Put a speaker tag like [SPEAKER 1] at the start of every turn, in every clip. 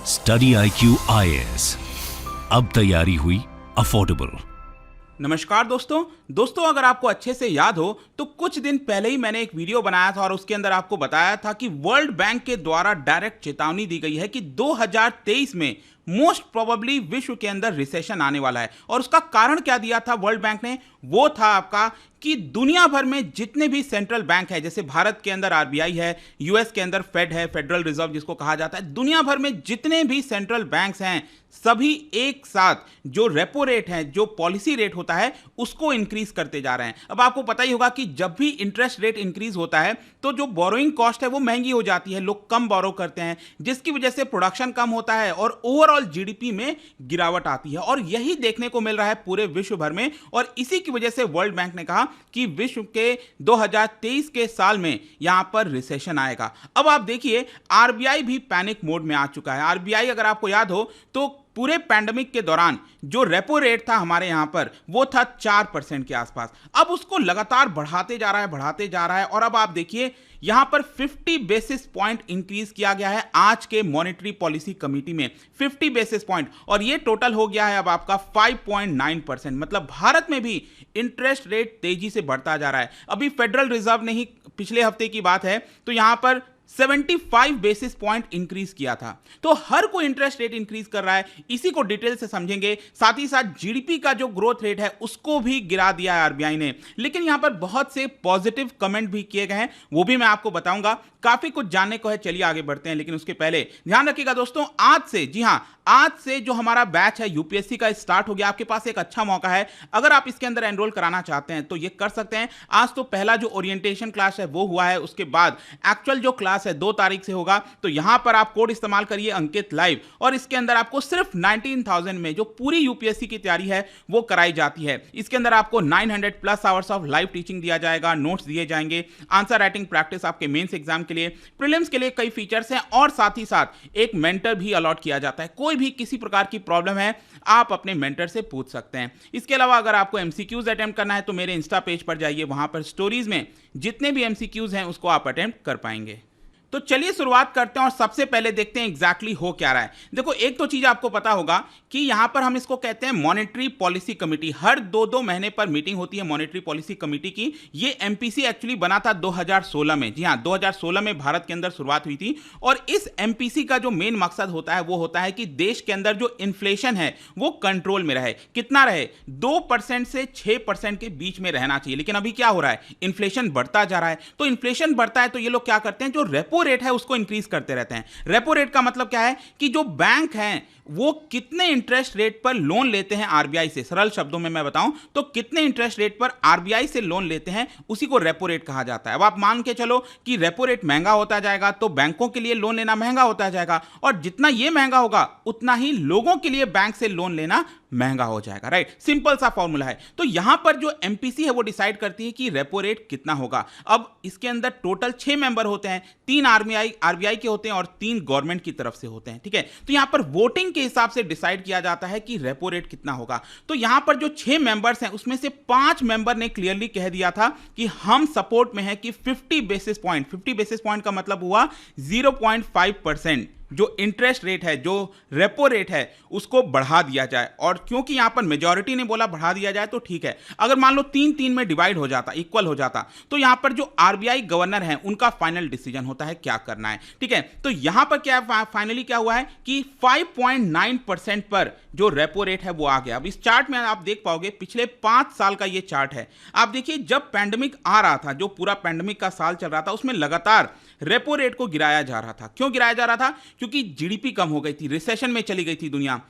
[SPEAKER 1] Study IQ IAS, अब तैयारी हुई अफोर्डेबल।
[SPEAKER 2] नमस्कार दोस्तों अगर आपको अच्छे से याद हो तो कुछ दिन पहले ही मैंने एक वीडियो बनाया था और उसके अंदर आपको बताया था कि वर्ल्ड बैंक के द्वारा डायरेक्ट चेतावनी दी गई है कि 2023 में मोस्ट प्रोबेबली विश्व के अंदर रिसेशन आने वाला है। और उसका कारण क्या दिया था वर्ल्ड बैंक ने, वो था आपका कि दुनिया भर में जितने भी सेंट्रल बैंक है, जैसे भारत के अंदर RBI है, यूएस के अंदर फेड है, फेडरल रिजर्व जिसको कहा जाता है, दुनिया भर में जितने भी सेंट्रल बैंक्स हैं सभी एक साथ जो रेपो रेट है, जो पॉलिसी रेट होता है, उसको इंक्रीज करते जा रहे हैं। अब आपको पता ही होगा कि जब भी इंटरेस्ट रेट इंक्रीज होता है तो जो बोरोइंग कॉस्ट है वो महंगी हो जाती है, लोग कम बोरो करते हैं, जिसकी वजह से प्रोडक्शन कम होता है और ओवरऑल जीडीपी में गिरावट आती है। और यही देखने को मिल रहा है पूरे विश्व भर में। और इसी की वजह से वर्ल्ड बैंक ने कहा कि विश्व के 2023 के साल में यहां पर रिसेशन आएगा। अब आप देखिए आरबीआई भी पैनिक मोड में आ चुका है। आरबीआई अगर आपको याद हो तो पूरे पैंडेमिक के दौरान जो रेपो रेट था हमारे यहां पर वो था 4% के आसपास। अब उसको लगातार बढ़ाते जा रहा है और अब आप देखिए यहां पर 50 बेसिस पॉइंट इंक्रीज किया गया है आज के मॉनेटरी पॉलिसी कमेटी में, 50 बेसिस पॉइंट, और ये टोटल हो गया है अब आपका 5.9%। मतलब भारत में भी इंटरेस्ट रेट तेजी से बढ़ता जा रहा है। अभी फेडरल रिजर्व ने ही पिछले हफ्ते की बात है तो यहां पर 75 बेसिस पॉइंट इंक्रीज किया था। तो हर कोई इंटरेस्ट रेट इंक्रीज कर रहा है, इसी को डिटेल से समझेंगे। साथ ही साथ जीडीपी का जो ग्रोथ रेट है उसको भी गिरा दिया है आरबीआई ने। लेकिन यहां पर बहुत से पॉजिटिव कमेंट भी किए गए हैं, वो भी मैं आपको बताऊंगा। काफी कुछ जानने को है, चलिए आगे बढ़ते हैं। लेकिन उसके पहले ध्यान रखिएगा दोस्तों, आज से, जी हां, आज से जो हमारा बैच है यूपीएससी का स्टार्ट हो गया। आपके पास एक अच्छा मौका है, अगर आप इसके अंदर एनरोल कराना चाहते हैं तो ये कर सकते हैं। आज तो पहला जो ओरिएंटेशन क्लास है वो हुआ है, उसके बाद एक्चुअल जो क्लास है 2 तारीख से होगा। तो यहां पर आप कोड इस्तेमाल करिए अंकित लाइव, और इसके अंदर आपको सिर्फ 19,000 में जो पूरी यूपीएससी की तैयारी है वो कराई जाती है। इसके अंदर आपको 900 plus hours of live teaching दिया जाएगा, नोट्स दिए जाएंगे, आंसर राइटिंग प्रैक्टिस आपके मेंस एग्जाम के लिए, प्रीलिम्स के लिए कई फीचर्स हैं, और साथ ही साथ एक मेंटर भी अलॉट किया जाता है। कोई भी किसी प्रकार की प्रॉब्लम है आप अपने मेंटर से पूछ सकते हैं। इसके अलावा अगर आपको एमसीक्यूज अटेम्प्ट करना है तो मेरे इंस्टा पेज पर जाइए, वहां पर स्टोरीज में जितने भी एमसीक्यूज हैं उसको आप अटेम्प्ट कर पाएंगे। तो चलिए शुरुआत करते हैं और सबसे पहले देखते हैं एग्जैक्टली हो क्या रहा है। देखो, एक तो चीज आपको पता होगा कि यहां पर हम इसको कहते हैं मॉनेटरी पॉलिसी कमेटी। हर 2-2 महीने पर मीटिंग होती है मॉनेटरी पॉलिसी कमेटी की। ये एमपीसी एक्चुअली बना था 2016 में। जी हां, 2016 में भारत के अंदर शुरुआत हुई थी। और इस एमपीसी का जो मेन मकसद होता है वो होता है कि देश के अंदर जो इन्फ्लेशन है वो कंट्रोल में रहे। कितना रहे? 2% से 6% के बीच में रहना चाहिए। लेकिन अभी क्या हो रहा है? इन्फ्लेशन बढ़ता जा रहा है। तो इन्फ्लेशन बढ़ता है तो ये लोग क्या करते हैं, जो रेपो रेट है उसको इंक्रीज करते रहते हैं। रेपो रेट का मतलब क्या है कि जो बैंक हैं वो कितने इंटरेस्ट रेट पर लोन लेते हैं आरबीआई से, सरल शब्दों में मैं बताऊं तो कितने इंटरेस्ट रेट पर आरबीआई से लोन लेते हैं, उसी को रेपो रेट कहा जाता है। अब आप मान के चलो कि रेपो रेट महंगा होता जाएगा तो बैंकों के लिए लोन लेना महंगा होता जाएगा, और जितना ये महंगा होगा उतना ही लोगों के लिए बैंक से लोन लेना महंगा हो जाएगा। राइट, सिंपल सा फॉर्मूला है। तो यहां पर जो एमपीसी है वो डिसाइड करती है कि रेपो रेट कितना होगा। अब इसके अंदर टोटल 6 मेंबर होते हैं, 3 आरबीआई के होते हैं और 3 गवर्नमेंट की तरफ से होते हैं। ठीक है, तो यहां पर वोटिंग के हिसाब से डिसाइड किया जाता है कि रेपो रेट कितना होगा। तो यहां पर जो 6 मेंबर्स हैं उसमें से 5 मेंबर ने क्लियरली कह दिया था कि हम सपोर्ट में हैं कि 50 बेसिस पॉइंट का मतलब हुआ 0.5% जो इंटरेस्ट रेट है, जो रेपो रेट है, उसको बढ़ा दिया जाए। और क्योंकि यहां पर मेजॉरिटी ने बोला बढ़ा दिया जाए तो ठीक है। अगर मान लो 3-3 में डिवाइड हो जाता, इक्वल हो जाता, तो यहां पर जो आरबीआई गवर्नर है उनका फाइनल डिसीजन होता है क्या करना है। ठीक है, तो यहां पर क्या फाइनली क्या हुआ है कि 5.9% पर जो रेपो रेट है वो आ गया। अब इस चार्ट में आप देख पाओगे पिछले 5 साल का ये चार्ट है। आप देखिए जब पैंडेमिक आ रहा था, जो पूरा पैंडेमिक का साल चल रहा था, उसमें लगातार रेपो रेट को गिराया जा रहा था। क्यों गिराया जा रहा था? क्योंकि जीडीपी कम हो गई थी, रिसेशन में चली गई थी दुनिया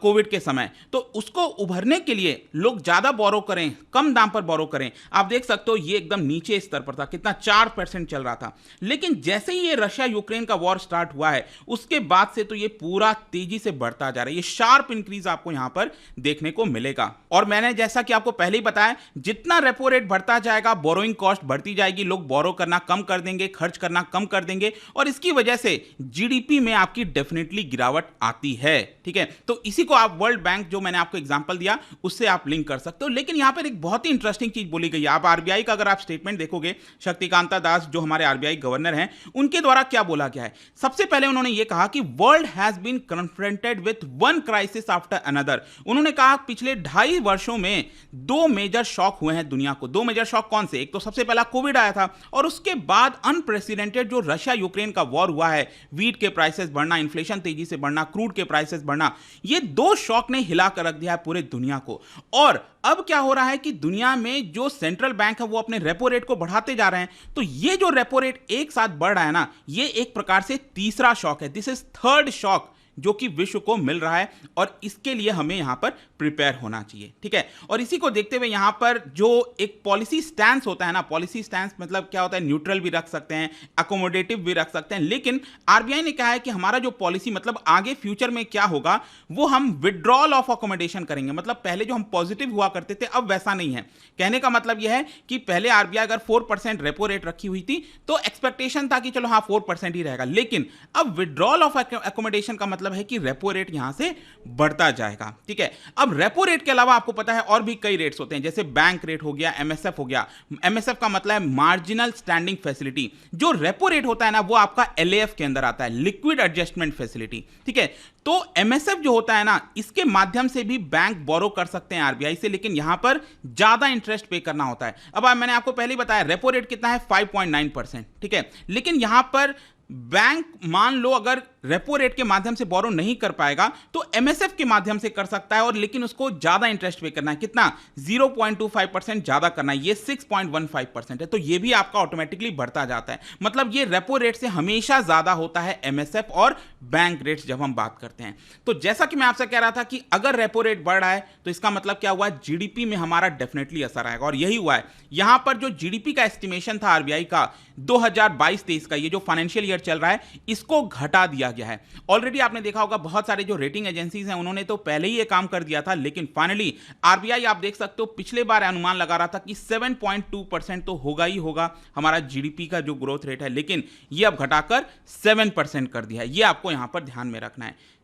[SPEAKER 2] कोविड के समय। तो उसको उभरने के लिए लोग ज्यादा बोरो करें, कम दाम पर बोरो करें। आप देख सकते हो ये एकदम नीचे स्तर पर था, कितना 4% चल रहा था। लेकिन जैसे ही ये रशिया यूक्रेन का वॉर स्टार्ट हुआ है उसके बाद से तो ये पूरा तेजी से बढ़ता जा रहा है। ये शार्प इंक्रीज आपको यहां पर देखने को मिलेगा। और मैंने जैसा कि आपको पहले ही बताया, जितना रेपो रेट बढ़ता जाएगा बोरोइंग कॉस्ट बढ़ती जाएगी, लोग बोरो करना कम कर देंगे, खर्च करना कम कम कर देंगे और इसकी वजह से जीडीपी में आपकी डेफिनेटली गिरावट आती है। ठीक है, तो इसी को आप वर्ल्ड बैंक जो मैंने आपको एग्जांपल दिया उससे आप लिंक कर सकते हो। लेकिन यहां पर एक बहुत ही इंटरेस्टिंग चीज बोली गई है। आप आरबीआई का अगर आप स्टेटमेंट देखोगे, शक्तिकांता दास जो हमारे आरबीआई गवर्नर हैं, उनके द्वारा क्या बोला गया है। सबसे पहले उन्होंने यह कहा कि world has been confronted with one crisis after another. उन्होंने कहा पिछले 2.5 वर्षों में 2 मेजर शॉक हुए हैं दुनिया को। 2 मेजर शॉक कौन से? एक तो सबसे पहला कोविड आया था और उसके बाद अनप्रेसिडेंटेड जो रशिया यूक्रेन का वॉर हुआ है, वीट के प्राइसेस बढ़ना, इन्फ्लेशन तेजी से बढ़ना, क्रूड के प्राइसेस बढ़ना, ये 2 शॉक ने हिला कर रख दिया है पूरे दुनिया को। और अब क्या हो रहा है कि दुनिया में जो सेंट्रल बैंक है वो अपने रेपो रेट को बढ़ाते जा रहे हैं। तो ये जो रेपो रेट एक साथ बढ़ रहा है ना, ये एक प्रकार से तीसरा शॉक है। दिस इज थर्ड शॉक जो कि विश्व को मिल रहा है और इसके लिए हमें यहां पर प्रिपेयर होना चाहिए। ठीक है, और इसी को देखते हुए यहां पर जो एक पॉलिसी स्टैंस होता है ना, पॉलिसी स्टैंस मतलब क्या होता है, न्यूट्रल भी रख सकते हैं, अकोमोडेटिव भी रख सकते हैं, लेकिन आरबीआई ने कहा है कि हमारा जो पॉलिसी मतलब आगे फ्यूचर में क्या होगा वो हम विड्रॉल ऑफ अकोमोडेशन करेंगे। मतलब पहले जो हम पॉजिटिव हुआ करते थे अब वैसा नहीं है। कहने का मतलब यह है कि पहले आरबीआई अगर 4% रेपो रेट रखी हुई थी तो एक्सपेक्टेशन था कि चलो हाँ 4% ही रहेगा, लेकिन अब विड्रॉल ऑफ अकोमोडेशन का मतलब है कि रेपो रेट यहां से बढ़ता जाएगा। ठीक है, अब रेपो रेट के अलावा आपको पता है और भी कई रेट्स होते हैं, जैसे बैंक रेट हो गया, एमएसएफ हो गया। एमएसएफ का मतलब है मार्जिनल स्टैंडिंग फैसिलिटी। जो रेपो रेट होता है ना वो आपका एलएएफ के अंदर आता है, लिक्विड एडजस्टमेंट फैसिलिटी। ठीक है, तो एमएसएफ जो होता है ना, इसके माध्यम से भी बैंक बोरो कर सकते हैं आरबीआई से, लेकिन यहां पर ज्यादा इंटरेस्ट पे करना होता है। अब मैंने आपको पहले ही बताया रेपो रेट कितना है, 5.9%। ठीक है, लेकिन यहां पर बैंक मान लो अगर रेपो रेट के माध्यम से बोरो नहीं कर पाएगा तो एमएसएफ के माध्यम से कर सकता है, और लेकिन उसको ज्यादा इंटरेस्ट पे करना है। कितना? 0.25% ज्यादा करना है। ये 6.15% है, तो ये भी आपका ऑटोमेटिकली बढ़ता जाता है। मतलब ये रेपो रेट से हमेशा ज्यादा होता है एमएसएफ और बैंक रेट्स जब हम बात करते हैं। तो जैसा कि मैं आपसे कह रहा था कि अगर रेपो रेट बढ़ रहा है तो इसका मतलब क्या हुआ, जीडीपी में हमारा डेफिनेटली असर आएगा, और यही हुआ है। यहां पर जो जीडीपी का एस्टिमेशन था आरबीआई का 2022-23 का, ये जो फाइनेंशियल ईयर चल रहा है, इसको घटा दिया गया है। ऑलरेडी आपने देखा होगा बहुत सारे जो रेटिंग एजेंसीज हैं उन्होंने तो पहले ही ये काम कर दिया था, लेकिन फाइनली आरबीआई आप देख सकते हो पिछले बार अनुमान लगा रहा था कि 7.2% तो होगा ही होगा हमारा जीडीपी का जो ग्रोथ रेट है, लेकिन ये अब घटाकर 7% कर दिया है। ये आपको यहां पर ध्यान में रखना है।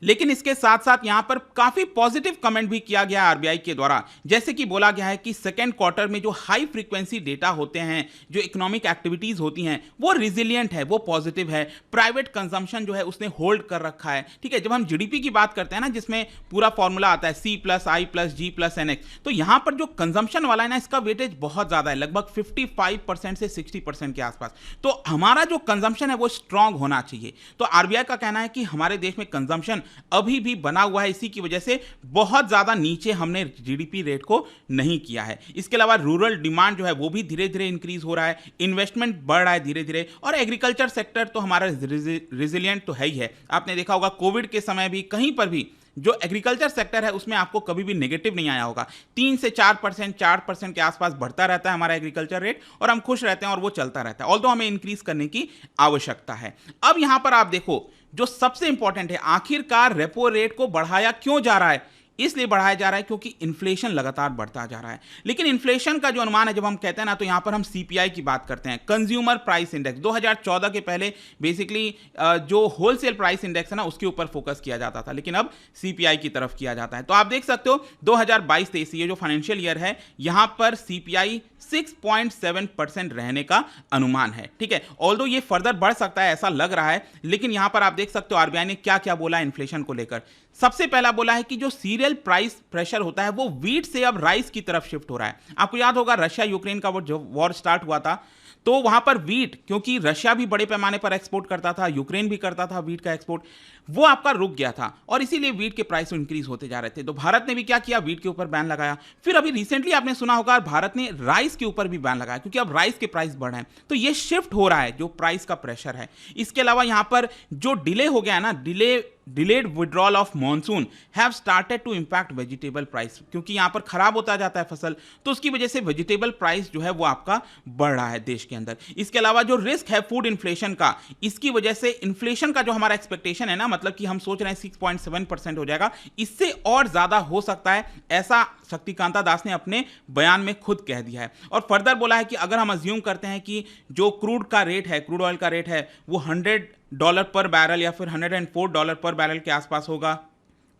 [SPEAKER 2] लेकिन इसके साथ साथ यहां पर काफी पॉजिटिव कमेंट भी किया गया आरबीआई के द्वारा, जैसे कि बोला गया है कि सेकेंड क्वार्टर में जो हाई फ्रीक्वेंसी डेटा होते हैं, जो इकोनॉमिक एक्टिविटीज होती हैं, वो रिजिलियंट है, वो पॉजिटिव है। प्राइवेट कंजम्पशन जो है उसने होल्ड कर रखा है। ठीक है, जब हम जीडीपी की बात करते हैं ना, जिसमें पूरा फॉर्मूला आता है C+I+G+NX, तो यहां पर जो कंजम्पशन वाला है ना, इसका वेटेज बहुत ज्यादा है, लगभग 55% से 60% के आसपास। तो हमारा जो कंजम्पशन है वो स्ट्रांग होना चाहिए। तो आरबीआई का कहना है कि हमारे देश में कंजम्पशन अभी भी बना हुआ है, इसी की वजह से बहुत ज्यादा नीचे हमने जीडीपी रेट को नहीं किया है। इसके अलावा रूरल डिमांड जो है वो भी धीरे धीरे इंक्रीज हो रहा है, इन्वेस्टमेंट बढ़ रहा है धीरे धीरे, और एग्रीकल्चर सेक्टर तो हमारा रिजिलियंट तो है ही है। आपने देखा होगा कोविड के समय भी कहीं पर भी जो एग्रीकल्चर सेक्टर है उसमें आपको कभी भी नेगेटिव नहीं आया होगा। 3 से 4% के आसपास बढ़ता रहता है हमारा एग्रीकल्चर रेट, और हम खुश रहते हैं और वो चलता रहता है, ऑल्दो हमें इंक्रीज करने की आवश्यकता है। अब यहां पर आप देखो जो सबसे इंपॉर्टेंट है, आखिरकार रेपो रेट को बढ़ाया क्यों जा रहा है? इसलिए बढ़ाया जा रहा है क्योंकि इन्फ्लेशन लगातार बढ़ता जा रहा है। लेकिन इन्फ्लेशन का जो अनुमान है जब हम कहते हैं ना, तो यहां पर हम सीपीआई की बात करते हैं, कंज्यूमर प्राइस इंडेक्स। 2014 के पहले बेसिकली जो होलसेल प्राइस इंडेक्स है ना उसके ऊपर फोकस किया जाता था, लेकिन अब सीपीआई की तरफ किया जाता है। तो आप देख सकते हो 2022-23 ये जो फाइनेंशियल ईयर है, यहां पर सीपीआई 6.7% रहने का अनुमान है। ठीक है, ऑल्दो ये फर्दर बढ़ सकता है ऐसा लग रहा है, लेकिन यहां पर आप देख सकते हो आरबीआई ने क्या क्या बोला इन्फ्लेशन को लेकर। सबसे पहला बोला है कि जो सीरियल प्राइस प्रेशर होता है वो व्हीट से अब राइस की तरफ शिफ्ट हो रहा है। आपको याद होगा रशिया यूक्रेन का वो जो वॉर स्टार्ट हुआ था, तो वहां पर व्हीट, क्योंकि रशिया भी बड़े पैमाने पर एक्सपोर्ट करता था, यूक्रेन भी करता था व्हीट का एक्सपोर्ट, वो आपका रुक गया था, और इसीलिए व्हीट के प्राइस इंक्रीज होते जा रहे थे। तो भारत ने भी क्या किया, व्हीट के ऊपर बैन लगाया। फिर अभी रिसेंटली आपने सुना होगा भारत ने राइस के ऊपर भी बैन लगाया, क्योंकि अब राइस के प्राइस बढ़ रहे हैं। तो ये शिफ्ट हो रहा है जो प्राइस का प्रेशर है। इसके अलावा यहां पर जो डिले हो गया है ना, delay delayed withdrawal of monsoon have started to impact vegetable price, क्योंकि यहाँ पर खराब होता जाता है फसल, तो उसकी वजह से वेजिटेबल प्राइस जो है वो आपका बढ़ रहा है देश के अंदर। इसके अलावा जो रिस्क है फूड इन्फ्लेशन का, इसकी वजह से इन्फ्लेशन का जो हमारा एक्सपेक्टेशन है ना, मतलब कि हम सोच रहे हैं 6.7% हो जाएगा, इससे और ज्यादा हो सकता है, ऐसा शक्तिकांता दास ने अपने बयान में खुद कह दिया है। और फर्दर बोला है कि अगर हम अज्यूम करते हैं कि जो क्रूड का रेट है, क्रूड ऑयल का रेट है, वो $100 पर बैरल या फिर $104 पर बैरल के आसपास होगा,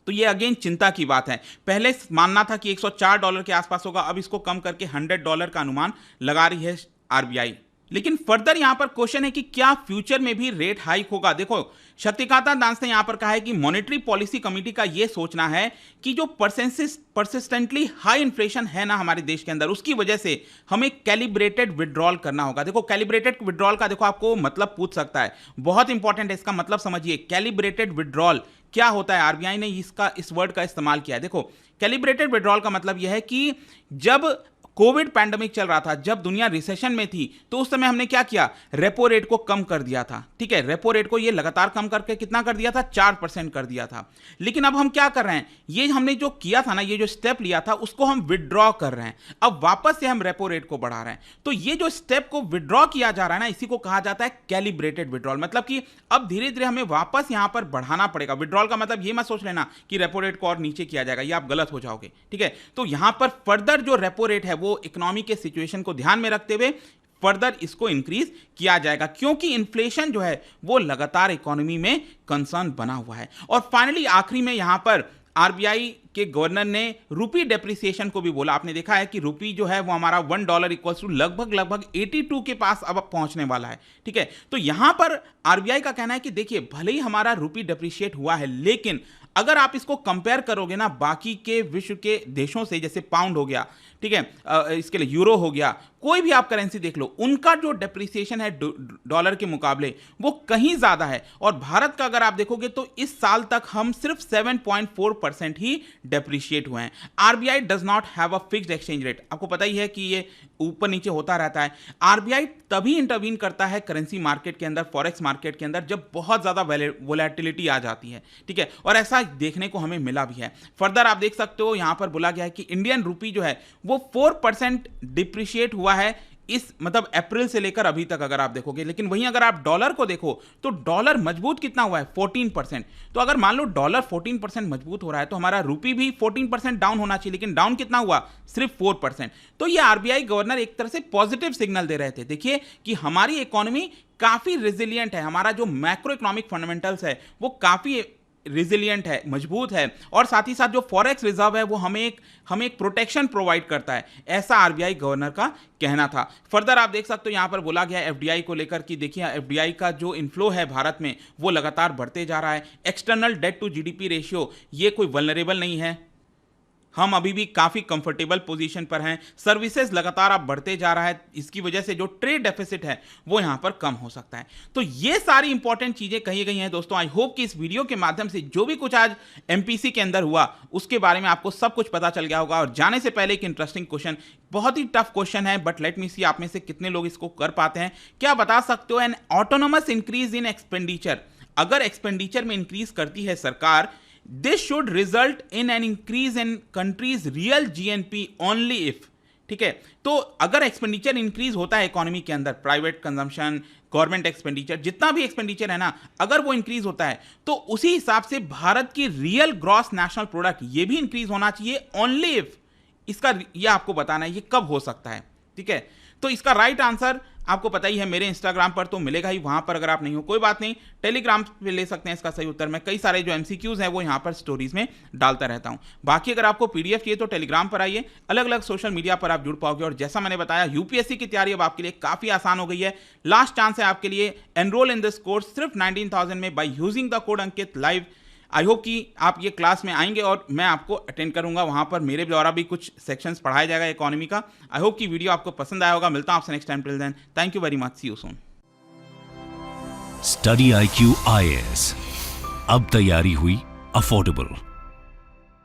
[SPEAKER 2] तो ये अगेन चिंता की बात है। पहले मानना था कि $104 के आसपास होगा, अब इसको कम करके $100 का अनुमान लगा रही है आरबीआई। लेकिन फर्दर यहां पर क्वेश्चन है कि क्या फ्यूचर में भी रेट हाइक होगा। देखो, शक्तिकांता दास ने यहां पर कहा है कि मॉनेटरी पॉलिसी कमेटी का यह सोचना है कि जो परसिस्टेंटली हाई इन्फ्लेशन है ना हमारे देश के अंदर, उसकी वजह से हमें कैलिब्रेटेड विड्रॉल करना होगा। देखो, कैलिब्रेटेड विड्रॉल का देखो आपको मतलब पूछ सकता है, बहुत इंपॉर्टेंट है, इसका मतलब समझिए। कैलिब्रेटेड विड्रॉल क्या होता है, आरबीआई ने इस वर्ड का इस्तेमाल किया है। देखो, कैलिब्रेटेड विड्रॉल का मतलब यह है कि जब कोविड पैंडेमिक चल रहा था, जब दुनिया रिसेशन में थी, तो उस समय हमने क्या किया, रेपो रेट को कम कर दिया था। ठीक है, रेपो रेट को ये लगातार कम करके कितना कर दिया था, 4% कर दिया था। लेकिन अब हम क्या कर रहे हैं, ये हमने जो किया था ना, ये जो स्टेप लिया था, उसको हम विड्रॉ कर रहे हैं। अब वापस से हम रेपो रेट को बढ़ा रहे हैं। तो ये जो स्टेप को विड्रॉ किया जा रहा है ना, इसी को कहा जाता है कैलिब्रेटेड विड्रॉल। मतलब कि अब धीरे धीरे हमें वापस यहां पर बढ़ाना पड़ेगा। विड्रॉल का मतलब ये मत सोच लेना कि रेपो रेट को और नीचे किया जाएगा, ये आप गलत हो जाओगे। ठीक है, तो यहां पर फर्दर जो रेपो रेट है वो इकोनॉमी के सिचुएशन को ध्यान में रखते हुए फर्दर इसको इंक्रीज किया जाएगा, क्योंकि इन्फ्लेशन जो है वो लगातार इकोनॉमी में कंसर्न बना हुआ है। और फाइनली आखिरी में यहां पर आरबीआई के गवर्नर ने रूपी डेप्रिसिएशन को भी बोला। आपने देखा है कि रूपी जो है वो हमारा $1 इक्वल्स टू लगभग 82 के पास अब पहुंचने वाला है। ठीक है, तो यहां पर आरबीआई का कहना है कि देखिए, भले ही हमारा रूपी डेप्रिशिएट हुआ है, लेकिन अगर आप इसको कंपेयर करोगे ना बाकी के विश्व के देशों से, जैसे पाउंड हो गया, ठीक है, इसके लिए यूरो हो गया, कोई भी आप करेंसी देख लो, उनका जो डेप्रिसिएशन है डॉलर के मुकाबले वो कहीं ज्यादा है। और भारत का अगर आप देखोगे तो इस साल तक हम सिर्फ 7.4% ही डेप्रिशिएट हुए हैं। RBI does not have a fixed exchange rate. आपको पता ही है कि ये ऊपर नीचे होता रहता है। आरबीआई तभी इंटरवीन करता है करेंसी मार्केट के अंदर, फॉरेक्स मार्केट के अंदर, जब बहुत ज्यादा वोलेटिलिटी आ जाती है। ठीक है, और ऐसा देखने को हमें मिला भी है। फर्दर आप देख सकते हो, यहां पर बोला गया है कि इंडियन रूपी जो है वो 4% डिप्रिशिएट हुआ है इस मतलब अप्रैल से लेकर अभी तक अगर आप देखोगे। लेकिन वहीं अगर आप डॉलर को देखो तो डॉलर मजबूत कितना हुआ है, 14%। तो अगर मान लो डॉलर 14% मजबूत हो रहा है तो हमारा रूपी भी 14% डाउन होना चाहिए, लेकिन डाउन कितना हुआ, सिर्फ 4%। तो ये आरबीआई गवर्नर एक तरह से पॉजिटिव सिग्नल दे रहे थे। देखिए कि हमारी इकोनॉमी काफी रेजिलियंट है, हमारा जो मैक्रो इकोनॉमिक फंडामेंटल्स है वो काफी रिजिलियंट है, मजबूत है, और साथ ही साथ जो फॉरेक्स रिजर्व है वो हमें एक प्रोटेक्शन प्रोवाइड करता है, ऐसा आरबीआई गवर्नर का कहना था। फर्दर आप देख सकते हो यहां पर बोला गया एफडीआई को लेकर कि देखिए एफडीआई का जो इनफ्लो है भारत में वो लगातार बढ़ते जा रहा है। External debt to GDP ratio ये कोई वल्नरेबल नहीं है, हम अभी भी काफी कंफर्टेबल पोजीशन पर हैं। सर्विसेज लगातार अब बढ़ते जा रहा है, इसकी वजह से जो ट्रेड डेफिसिट है वो यहां पर कम हो सकता है। तो ये सारी इंपॉर्टेंट चीजें कही गई हैं दोस्तों। आई होप कि इस वीडियो के माध्यम से जो भी कुछ आज एमपीसी के अंदर हुआ उसके बारे में आपको सब कुछ पता चल गया होगा। और जाने से पहले एक इंटरेस्टिंग क्वेश्चन, बहुत ही टफ क्वेश्चन है, बट लेट मी सी आप में से कितने लोग इसको कर पाते हैं। क्या बता सकते हो, N autonomous increase in expenditure, अगर एक्सपेंडिचर में इंक्रीज करती है सरकार, this should result in an increase in country's real GNP only if, ठीक है, तो अगर एक्सपेंडिचर इंक्रीज होता है इकोनॉमी के अंदर, प्राइवेट कंजम्पशन, गवर्नमेंट एक्सपेंडिचर, जितना भी एक्सपेंडिचर है ना, अगर वो इंक्रीज होता है तो उसी हिसाब से भारत की रियल ग्रॉस नेशनल प्रोडक्ट ये भी इंक्रीज होना चाहिए ओनली इफ। इसका ये आपको बताना है ये कब हो सकता है। ठीक है, तो इसका राइट आंसर आपको पता ही है, मेरे इंस्टाग्राम पर तो मिलेगा ही, वहां पर अगर आप नहीं हो कोई बात नहीं, टेलीग्राम पे ले सकते हैं इसका सही उत्तर। मैं कई सारे जो एमसीक्यूज हैं वो यहां पर स्टोरीज में डालता रहता हूं। बाकी अगर आपको पीडीएफ चाहिए तो टेलीग्राम पर आइए, अलग अलग सोशल मीडिया पर आप जुड़ पाओगे। और जैसा मैंने बताया, यूपीएससी की तैयारी अब आपके लिए काफी आसान हो गई है। लास्ट चांस है आपके लिए, एनरोल इन दिस कोर्स सिर्फ 19,000 में by using the code Ankit live. I hope कि आप ये क्लास में आएंगे और मैं आपको अटेंड करूंगा, वहां पर मेरे द्वारा भी कुछ सेक्शंस पढ़ाया जाएगा इकोनॉमी का। आई होप कि वीडियो आपको पसंद आया होगा। मिलता हूं आपसे next time, till then thank you very much, see you soon.
[SPEAKER 1] Study IQ IAS, अब तैयारी हुई अफोर्डेबल।